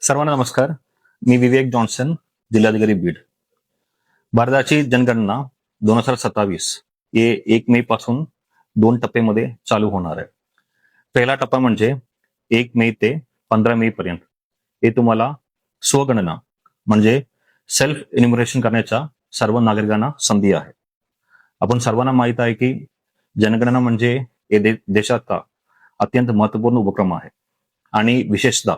सर्वांना नमस्कार. मी विवेक जॉन्सन, जिल्हाधिकारी बीड. भारताची जनगणना 2027 हे 1 मे पासून 2 टप्प्यामध्ये चालू होणार आहे. पहिला टप्पा म्हणजे 1 मे ते 15 मे पर्यंत हे तुम्हाला स्वगणना म्हणजे सेल्फ इन्युमरेशन करण्याच्या सर्व नागरिकांना संधी आहे. आपण सर्वांना माहित आहे की जनगणना म्हणजे हे देशाचा अत्यंत महत्वपूर्ण उपक्रम आहे आणि विशेषतः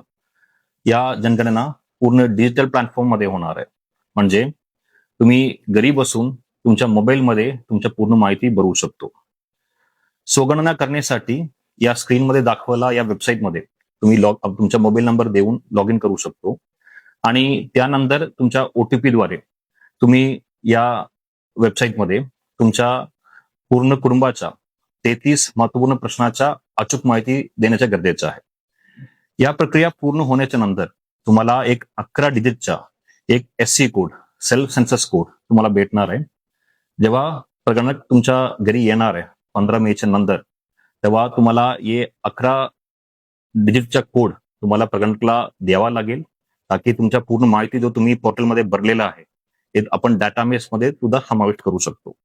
या जनगणना पूर्ण डिजिटल प्लॅटफॉर्ममध्ये होणार आहे. म्हणजे तुम्ही घरी बसून तुमच्या मोबाईलमध्ये तुमच्या पूर्ण माहिती भरवू शकतो. स्वगणना करण्यासाठी या स्क्रीनमध्ये दाखवला या वेबसाईटमध्ये तुम्ही तुमचा मोबाईल नंबर देऊन लॉग इन करू शकतो आणि त्यानंतर तुमच्या OTP द्वारे तुम्ही या वेबसाईटमध्ये तुमच्या पूर्ण कुटुंबाच्या 33 महत्वपूर्ण प्रश्नाच्या अचूक माहिती देण्याचं गरजेचं आहे. या प्रक्रिया पूर्ण होण्याच्या नंतर तुम्हाला एक 11 डिजिटचा एक SC code, self census code तुम्हाला भेटणार आहे. जेव्हा प्रगणक तुमच्या घरी येणार आहे 15 मेच्या नंतर, तेव्हा तुम्हाला हे 11 डिजिटचा कोड तुम्हाला प्रगणकला द्यावा लागेल, ताकी तुमच्या पूर्ण माहिती जो तुम्ही पोर्टलमध्ये भरलेला आहे हे आपण डाटाबेसमध्ये सुद्धा समाविष्ट करू शकतो.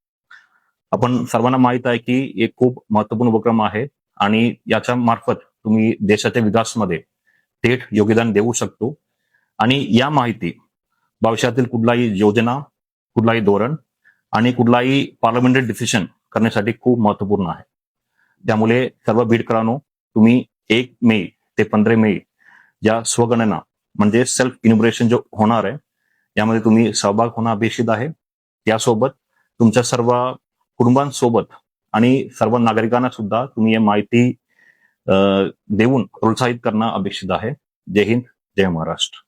आपण सर्वांना माहित आहे की हे खूप महत्वपूर्ण उपक्रम आहे आणि याच्या मार्फत तुम्ही देशाच्या विकासामध्ये थेट योगदान देऊ शकतो आणि या माहिती भविष्यातील कुठलाही योजना, कुठलाही धोरण आणि कुठलाही पार्लमेंटरी डिसिजन करण्यासाठी खूप महत्वपूर्ण आहे. त्यामुळे सर्व बीडकरांनो, तुम्ही 1 मे ते 15 मे या स्वगणना म्हणजे सेल्फ इन्युमरेशन जो होणार आहे यामध्ये तुम्ही सहभाग होणं अपेक्षित आहे. त्यासोबत तुमच्या सर्व कुटुंबांसोबत आणि सर्व नागरिकांना सुद्धा तुम्ही ही माहिती देऊन प्रोत्साहित करणं अपेक्षित आहे. जय हिंद, जय महाराष्ट्र.